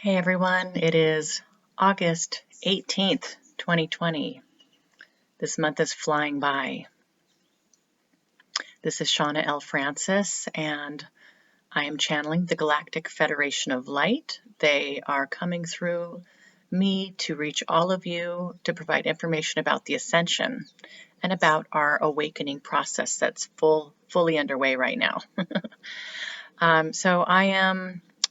Hey everyone, it is August 18th, 2020. This month is flying by. This is Shawna L. and I am channeling the Galactic Federation of Light. They are coming through me to reach all of you to provide information about the Ascension and about our awakening process that's fully underway right now.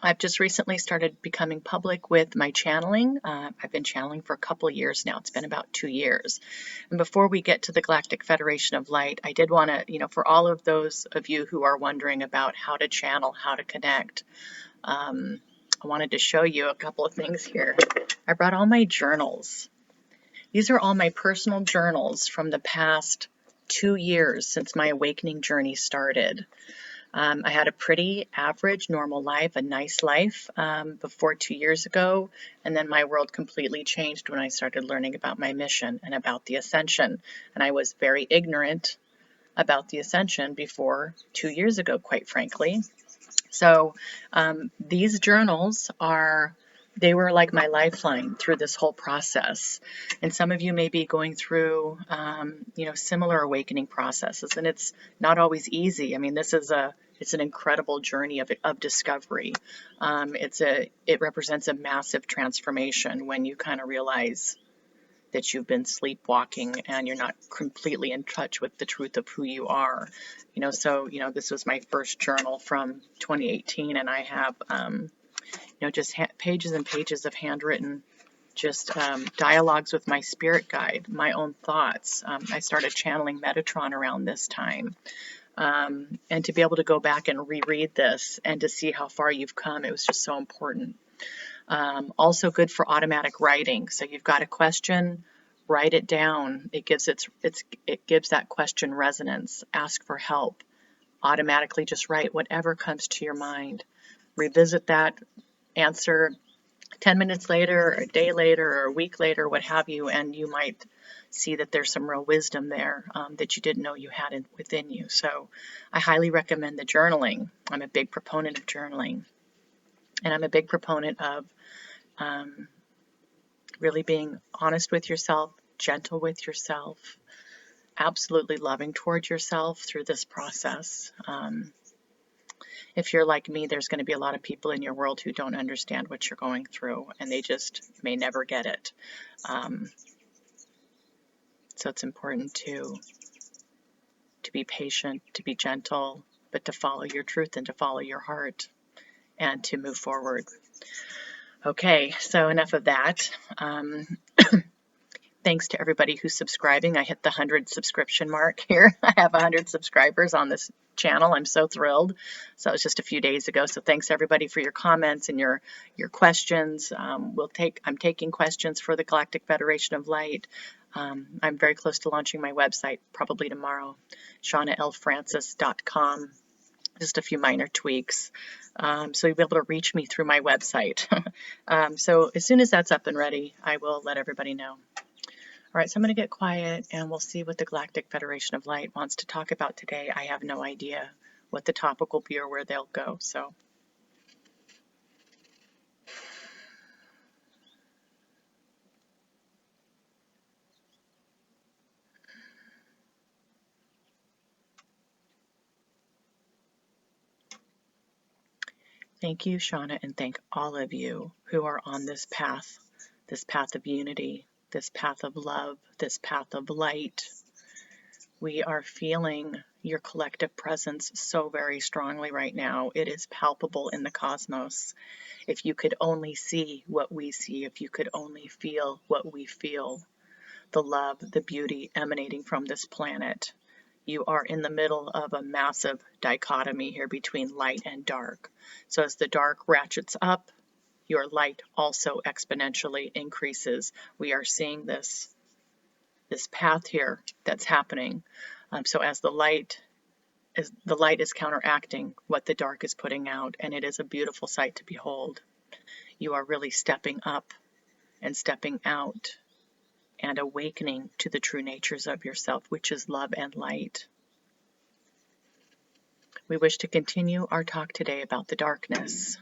I've just recently started becoming public with my channeling. I've been channeling for a couple years now. It's been about 2 years. And before we get to the Galactic Federation of Light, I did want to, for all of those of you who are wondering about how to channel, how to connect, I wanted to show you a couple of things here. I brought all my journals. These are all my personal journals from the past 2 years since my awakening journey started. I had a pretty average, normal life, a nice life before 2 years ago, and then my world completely changed when I started learning about my mission and about the Ascension. And I was very ignorant about the Ascension before 2 years ago, quite frankly. So these journals they were like my lifeline through this whole process. And some of you may be going through, similar awakening processes, and it's not always easy. I mean, it's an incredible journey of discovery. It represents a massive transformation when you kind of realize that you've been sleepwalking and you're not completely in touch with the truth of who you are. This was my first journal from 2018, and I have just pages and pages of handwritten dialogues with my spirit guide, my own thoughts. I started channeling Metatron around this time. And to be able to go back and reread this and to see how far you've come, it was just so important. Also good for automatic writing. So you've got a question, write it down. It gives that question resonance. Ask for help. Automatically just write whatever comes to your mind. Revisit that answer 10 minutes later, or a day later, or a week later, what have you, and you might see that there's some real wisdom there that you didn't know you had within you. So I highly recommend the journaling. I'm a big proponent of journaling. And I'm a big proponent of really being honest with yourself, gentle with yourself, absolutely loving towards yourself through this process. If you're like me, there's going to be a lot of people in your world who don't understand what you're going through, and they just may never get it. So it's important to be patient, to be gentle, but to follow your truth and to follow your heart and to move forward. Okay, so enough of that. Thanks to everybody who's subscribing. I hit the 100 subscription mark here. I have 100 subscribers on this channel. I'm so thrilled. So it was just a few days ago. So thanks everybody for your comments and your questions. I'm taking questions for the Galactic Federation of Light. I'm very close to launching my website, probably tomorrow, shawnalfrancis.com. Just a few minor tweaks. So you'll be able to reach me through my website. So as soon as that's up and ready, I will let everybody know. All right, so I'm going to get quiet and we'll see what the Galactic Federation of Light wants to talk about today. I have no idea what the topic will be or where they'll go. So thank you, Shawna, and thank all of you who are on this path of unity, this path of love, this path of light. We are feeling your collective presence so very strongly right now. It is palpable in the cosmos. If you could only see what we see, if you could only feel what we feel, the love, the beauty emanating from this planet. You are in the middle of a massive dichotomy here between light and dark. So as the dark ratchets up, your light also exponentially increases. We are seeing this path here that's happening. So as the light is counteracting what the dark is putting out, and it is a beautiful sight to behold. You are really stepping up and stepping out and awakening to the true natures of yourself, which is love and light. We wish to continue our talk today about the darkness.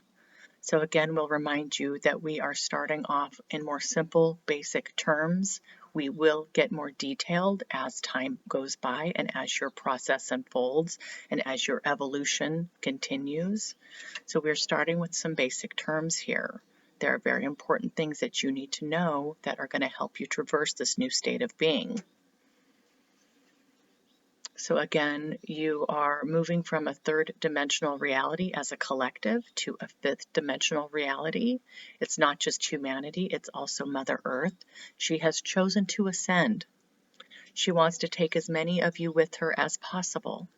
So again, we'll remind you that we are starting off in more simple, basic terms. We will get more detailed as time goes by and as your process unfolds and as your evolution continues. So we're starting with some basic terms here. There are very important things that you need to know that are going to help you traverse this new state of being. So again, you are moving from a third dimensional reality as a collective to a fifth dimensional reality. It's not just humanity, it's also Mother Earth. She has chosen to ascend. She wants to take as many of you with her as possible.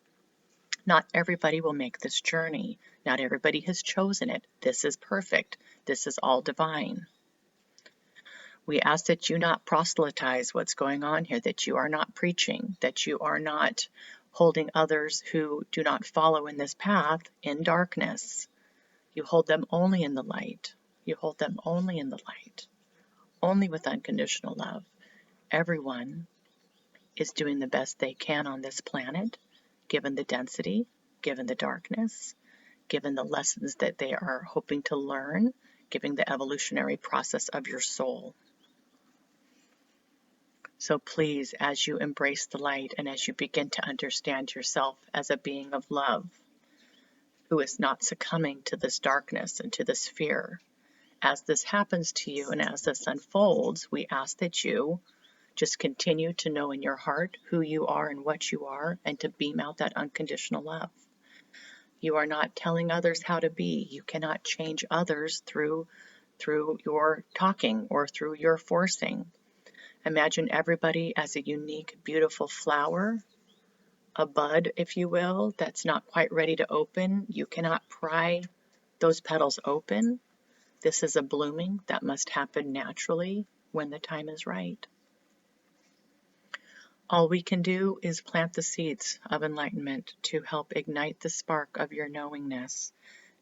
Not everybody will make this journey. Not everybody has chosen it. This is perfect. This is all divine. We ask that you not proselytize what's going on here, that you are not preaching, that you are not holding others who do not follow in this path in darkness. You hold them only in the light. You hold them only in the light, only with unconditional love. Everyone is doing the best they can on this planet, given the density, given the darkness, given the lessons that they are hoping to learn, given the evolutionary process of your soul. So please, as you embrace the light and as you begin to understand yourself as a being of love, who is not succumbing to this darkness and to this fear, as this happens to you and as this unfolds, we ask that you just continue to know in your heart who you are and what you are, and to beam out that unconditional love. You are not telling others how to be. You cannot change others through your talking or through your forcing. Imagine everybody as a unique, beautiful flower, a bud, if you will, that's not quite ready to open. You cannot pry those petals open. This is a blooming that must happen naturally when the time is right. All we can do is plant the seeds of enlightenment to help ignite the spark of your knowingness,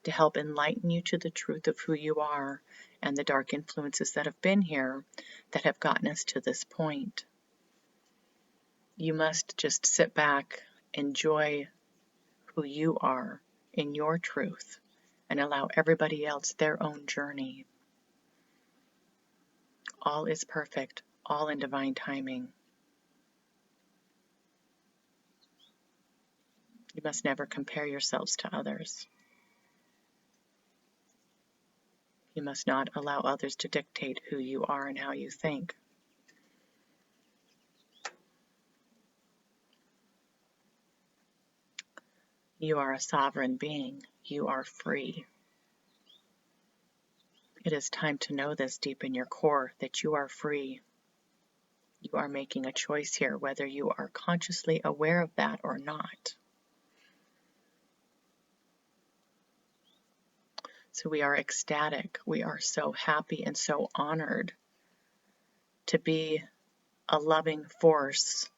to help enlighten you to the truth of who you are and the dark influences that have been here that have gotten us to this point. You must just sit back, enjoy who you are in your truth, and allow everybody else their own journey. All is perfect, all in divine timing. You must never compare yourselves to others. You must not allow others to dictate who you are and how you think. You are a sovereign being. You are free. It is time to know this deep in your core, that you are free. You are making a choice here, whether you are consciously aware of that or not. So we are ecstatic. We are so happy and so honored to be a loving force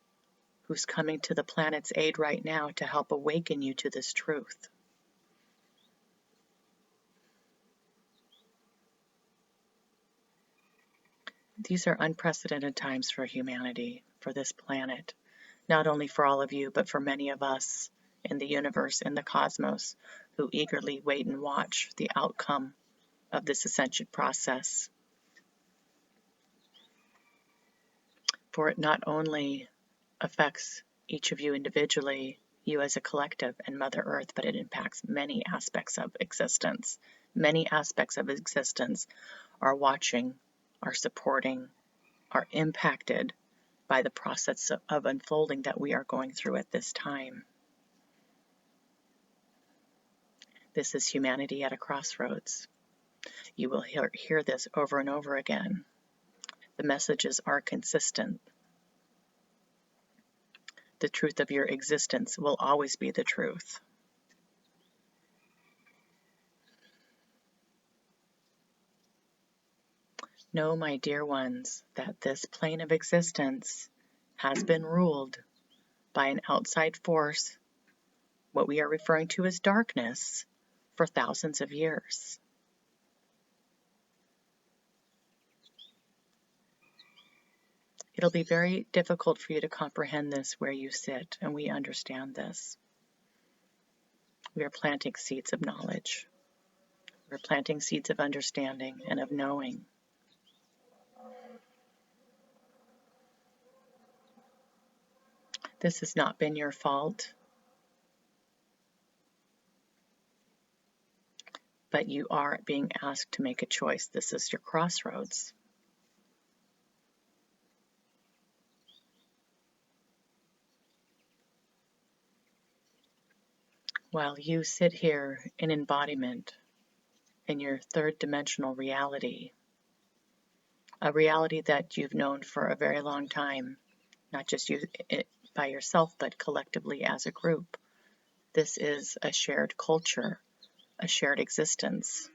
who's coming to the planet's aid right now to help awaken you to this truth. These are unprecedented times for humanity, for this planet, not only for all of you, but for many of us in the universe, in the cosmos, who eagerly wait and watch the outcome of this ascension process. For it not only affects each of you individually, you as a collective and Mother Earth, but it impacts many aspects of existence. Many aspects of existence are watching, are supporting, are impacted by the process of unfolding that we are going through at this time. This is humanity at a crossroads. You will hear this over and over again. The messages are consistent. The truth of your existence will always be the truth. Know, my dear ones, that this plane of existence has been ruled by an outside force, what we are referring to as darkness, for thousands of years. It'll be very difficult for you to comprehend this where you sit, and we understand this. We are planting seeds of knowledge. We're planting seeds of understanding and of knowing. This has not been your fault, but you are being asked to make a choice. This is your crossroads. While you sit here in embodiment in your third dimensional reality, a reality that you've known for a very long time, not just you by yourself, but collectively as a group. This is a shared culture, a shared existence.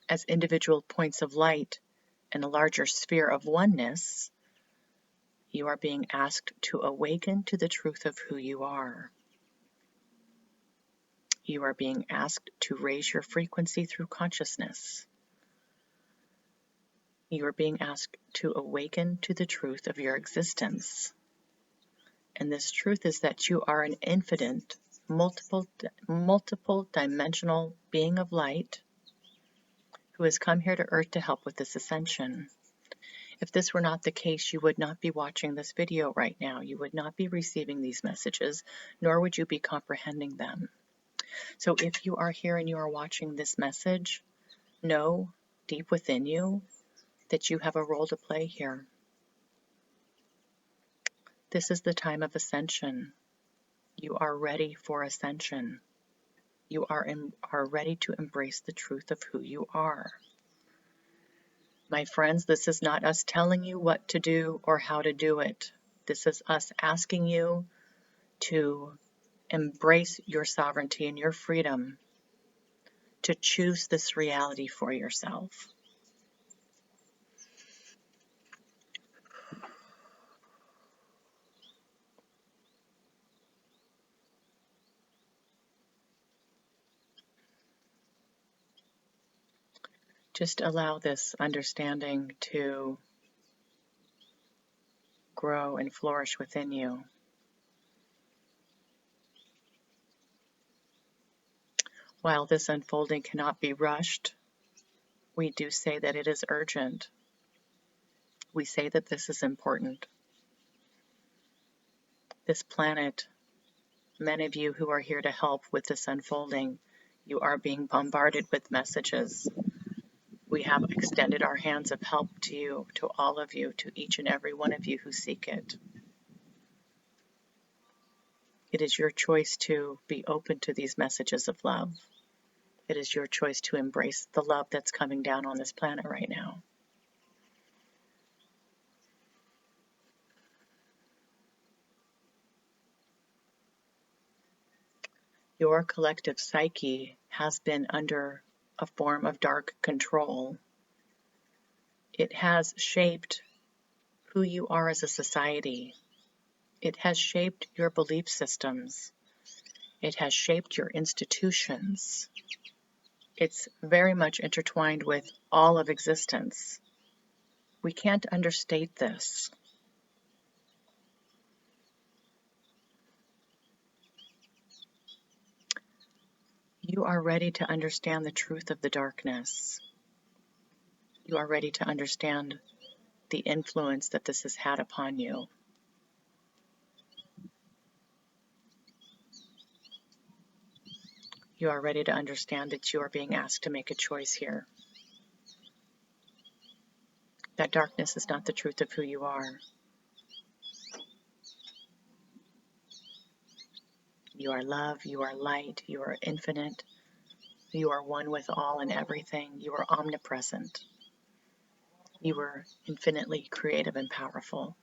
As individual points of light in a larger sphere of oneness, you are being asked to awaken to the truth of who you are. You are being asked to raise your frequency through consciousness. You are being asked to awaken to the truth of your existence. And this truth is that you are an infinite, multiple dimensional being of light who has come here to Earth to help with this ascension. If this were not the case, you would not be watching this video right now. You would not be receiving these messages, nor would you be comprehending them. So if you are here and you are watching this message, know deep within you that you have a role to play here. This is the time of ascension. You are ready for ascension. You are ready to embrace the truth of who you are. My friends, this is not us telling you what to do or how to do it. This is us asking you to embrace your sovereignty and your freedom to choose this reality for yourself. Just allow this understanding to grow and flourish within you. While this unfolding cannot be rushed, we do say that it is urgent. We say that this is important. This planet, many of you who are here to help with this unfolding, you are being bombarded with messages. We have extended our hands of help to you, to all of you, to each and every one of you who seek it. It is your choice to be open to these messages of love. It is your choice to embrace the love that's coming down on this planet right now. Your collective psyche has been under a form of dark control. It has shaped who you are as a society. It has shaped your belief systems. It has shaped your institutions. It's very much intertwined with all of existence. We can't understate this. You are ready to understand the truth of the darkness. You are ready to understand the influence that this has had upon you. You are ready to understand that you are being asked to make a choice here. That darkness is not the truth of who you are. You are love, you are light, you are infinite, you are one with all and everything, you are omnipresent. You are infinitely creative and powerful.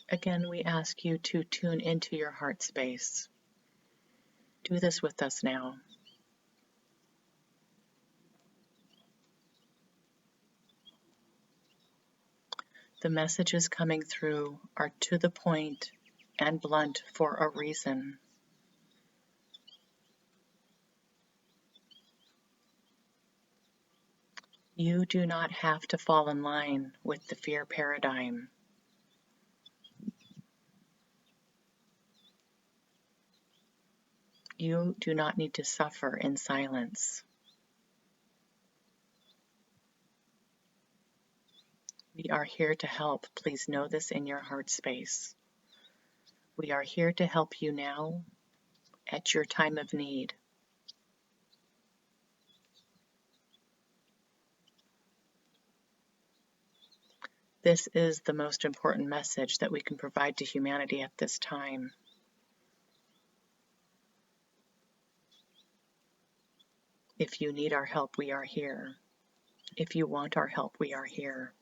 Again, we ask you to tune into your heart space. Do this with us now. The messages coming through are to the point and blunt for a reason. You do not have to fall in line with the fear paradigm. You do not need to suffer in silence. We are here to help. Please know this in your heart space. We are here to help you now at your time of need. This is the most important message that we can provide to humanity at this time. If you need our help, we are here. If you want our help, we are here.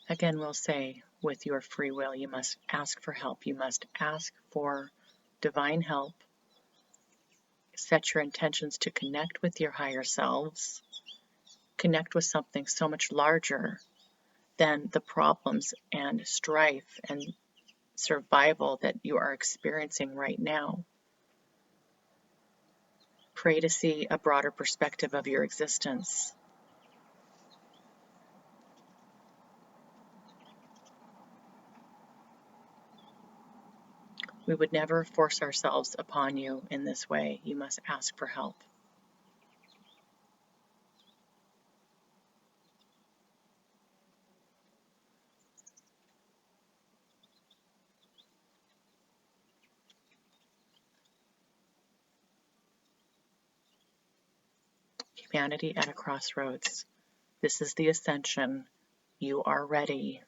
Again, we'll say, with your free will, you must ask for help. You must ask for divine help. Set your intentions to connect with your higher selves. Connect with something so much larger than the problems and strife and survival that you are experiencing right now. Pray to see a broader perspective of your existence. We would never force ourselves upon you in this way. You must ask for help. Humanity at a crossroads. This is the ascension. You are ready.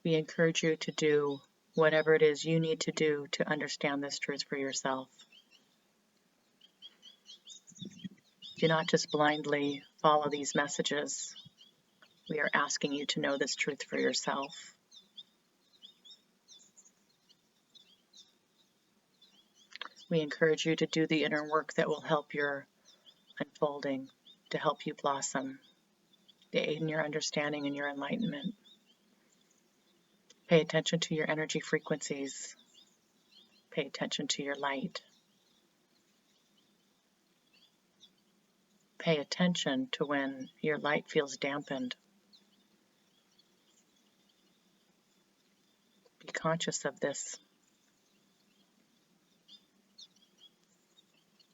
We encourage you to do whatever it is you need to do to understand this truth for yourself. Do not just blindly follow these messages. We are asking you to know this truth for yourself. We encourage you to do the inner work that will help your unfolding, to help you blossom, to aid in your understanding and your enlightenment. Pay attention to your energy frequencies. Pay attention to your light. Pay attention to when your light feels dampened. Be conscious of this.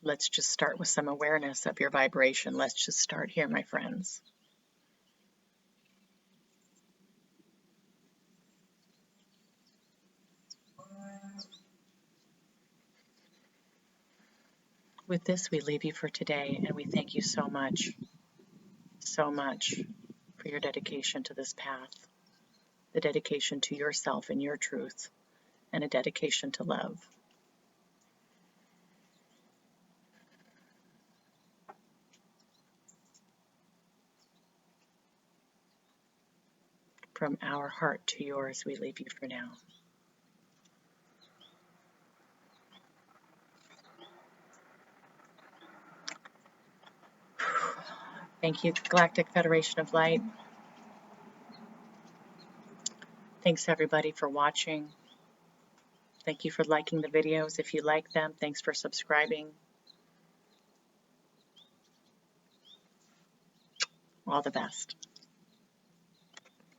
Let's just start with some awareness of your vibration. Let's just start here, my friends. With this, we leave you for today, and we thank you so much for your dedication to this path, the dedication to yourself and your truth, and a dedication to love. From our heart to yours, we leave you for now. Thank you, Galactic Federation of Light. Thanks, everybody, for watching. Thank you for liking the videos if you like them. Thanks for subscribing. All the best.